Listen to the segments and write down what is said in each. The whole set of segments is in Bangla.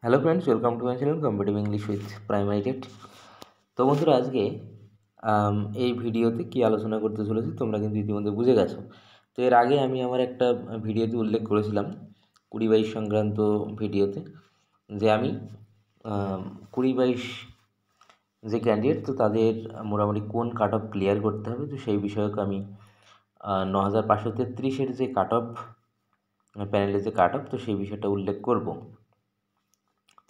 Hello friends, welcome to my channel competitive English with primary TET. তো বন্ধুরা, আজকে এই ভিডিওতে কি আলোচনা করতে চলেছি তোমরা কিন্তু ইতিমধ্যে বুঝে গেছো। তো এর আগে আমি আমার একটা ভিডিওতে উল্লেখ করেছিলাম 20-22 সংক্রান্ত ভিডিওতে, যে আমি 20-22 যে ক্যান্ডিডেট, তো তাদের মোটামুটি কোন কাট অফ ক্লিয়ার করতে হবে, তো সেই বিষয়ক আমি 9533-এর যে কাট অফ প্যানেলের যে কাট অফ, তো সেই বিষয়টা উল্লেখ করব।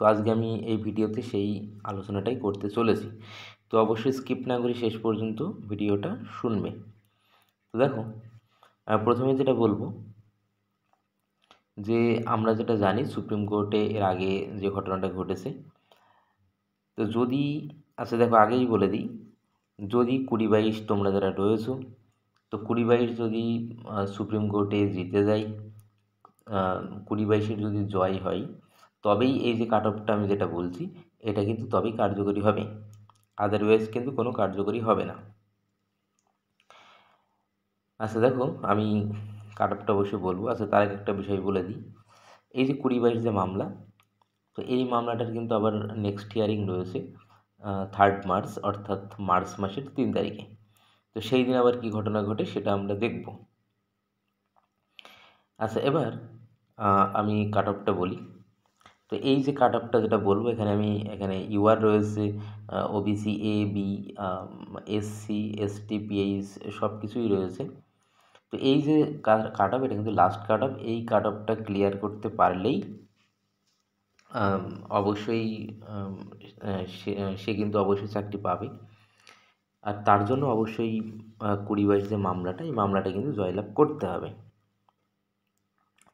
তো আজকে আমি এই ভিডিওতে সেই আলোচনাটাই করতে চলেছি। তো অবশ্যই স্কিপ না করে শেষ পর্যন্ত ভিডিওটা শুনবে। তো দেখো, প্রথমে যেটা বলবো যে আমরা যেটা জানি সুপ্রিম কোর্টে এর আগে যে ঘটনাটা ঘটেছে, তো যদি দেখো আগেই বলে দিই, যদি 20-22 তোমরা যারা রয়েছো, তো 20-22 যদি সুপ্রিম কোর্টে জিতে যায়, 20-22-এর যদি জয় হয়, তবেই এই যে কাট অফটা আমি যেটা বলছি এটা কিন্তু তবেই কার্যকরী হবে, আদারওয়াইজ কিন্তু কোনো কার্যকরী হবে না। দেখো, আমি কাট অফটা অবশ্যই বলবো। তার আগে একটা বিষয় বলে দিই, এই যে 20-22 যে মামলা, তো এই মামলাটার কিন্তু আবার নেক্সট হিয়ারিং রয়েছে 3 মার্চ, অর্থাৎ মার্চ মাসের 3 তারিখে। তো সেই দিন আবার কী ঘটনা ঘটে সেটা আমরা দেখব। এবার আমি কাট অফটা বলি। তো এই যে কাট অফটা যেটা বলবো, এখানে ইউআর রয়েছে, ওবিসি, এ, বি, এসসি, এসটি, পিএইচ সব কিছুই রয়েছে। তো এই যে কাট অফ, এটা কিন্তু লাস্ট কাট অফ। এই কাট অফটা ক্লিয়ার করতে পারলেই অবশ্যই সে কিন্তু অবশ্যই চাকরি পাবে। আর তার জন্য অবশ্যই 20-22 যে মামলাটা, এই মামলাটা কিন্তু জয়লাভ করতে হবে।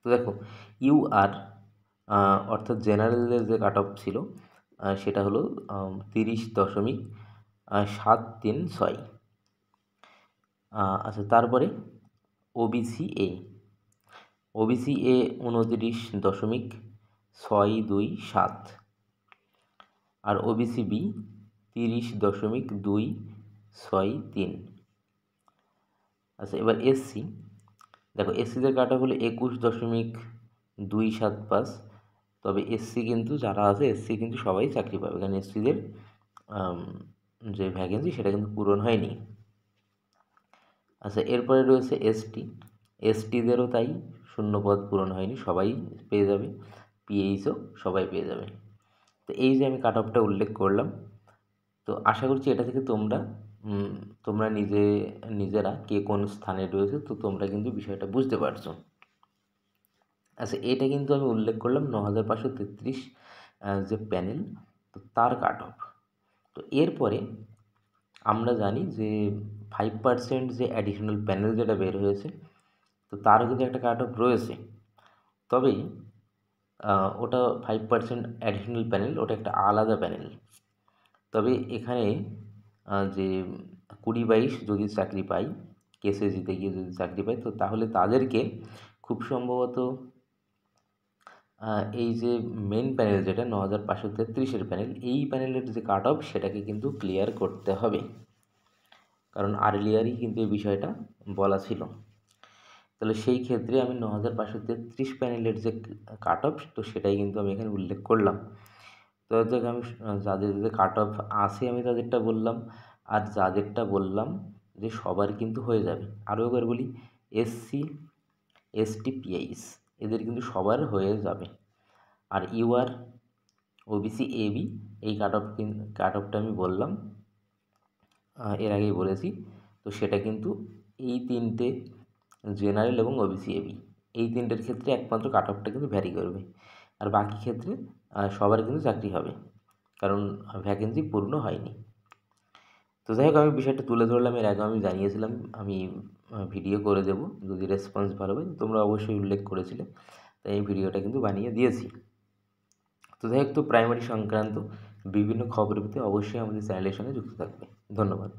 তো দেখো, ইউআর অর্থাৎ জেনারেলের যে কাট অফ ছিল সেটা হলো 30.736। তারপরে ওবিসি এ 29.627, আর ওবিসি বি 30.263। এবার এসসি, দেখো এসসিদের কাট অফ হলো 21.275। তবে এসসি কিন্তু যারা আছে, এসসি কিন্তু সবাই চাকরি পাবে, কারণ এসসিদের যে ভ্যাকেন্সি সেটা কিন্তু পূরণ হয়নি। এরপরে রয়েছে এসটি, এসটিদেরও তাই, শূন্যপদ পূরণ হয়নি, সবাই পেয়ে যাবে, পিএইচও সবাই পেয়ে যাবে। তো এই যে আমি কাট অফটা উল্লেখ করলাম, তো আশা করছি এটা থেকে তোমরা নিজেরা কে কোন স্থানে রয়েছে, তো তোমরা কিন্তু বিষয়টা বুঝতে পারছো। এটা কিন্তু আমি উল্লেখ করলাম 9533 যে প্যানেল, তো তার কাট অফ। তো এরপরে আমরা জানি যে 5% যে অ্যাডিশনাল প্যানেল যেটা বের হয়েছে, তো তারও কিন্তু একটা কাট অফ রয়েছে। তবে ওটা 5% অ্যাডিশনাল প্যানেল, ওটা একটা আলাদা প্যানেল। তবে এখানে যে 20-22 যদি চাকরি পাই, কেসে জিতে গিয়ে যদি চাকরি পাই, তো তাহলে তাদেরকে খুব সম্ভবত এই যে মেন প্যানেল যেটা 9533-এর প্যানেল, এই প্যানেলের যে কাট অফ সেটাকে কিন্তু ক্লিয়ার করতে হবে, কারণ আর্লিয়ারই কিন্তু এই বিষয়টা বলা ছিল। তাহলে সেই ক্ষেত্রে আমি 9533 প্যানেলের যে কাট অফ, তো সেটাই কিন্তু আমি এখানে উল্লেখ করলাম। তো দেখ, আমি যাদের কাট অফ আসে আমি তাদেরটা বললাম, আর যাদেরটা বললাম যে সবার কিন্তু হয়ে যাবে, আরও একবার বলি, এসসি, এসটি, পিএইচ এদের কিন্তু সবার হয়ে যাবে। আর ইউআর, ওবিসি, এবি এই কাট অফটা আমি বললাম, এর আগেই বলেছি। তো সেটা কিন্তু এই তিনটে, জেনারেল এবং ওবিসি, এবি, এই তিনটের ক্ষেত্রে একমাত্র কাট অফটা কিন্তু ভ্যারি করবে, আর বাকি ক্ষেত্রে সবার কিন্তু চাকরি হবে, কারণ ভ্যাকেন্সি পূর্ণ হয়নি। তো যাই হোক, আমি বিষয়টা তুলে ধরলাম। এর আগে আমি জানিয়েছিলাম আমি ভিডিও করে দেবো যদি রেসপন্স ভালো হয়, তোমরা অবশ্যই উল্লেখ করেছিলে, তাই এই ভিডিওটা কিন্তু বানিয়ে দিয়েছি। তো যাই হোক, তো প্রাইমারি সংক্রান্ত বিভিন্ন খবর পেতে অবশ্যই আমাদের চ্যানেলের সঙ্গে যুক্ত থাকবে। ধন্যবাদ।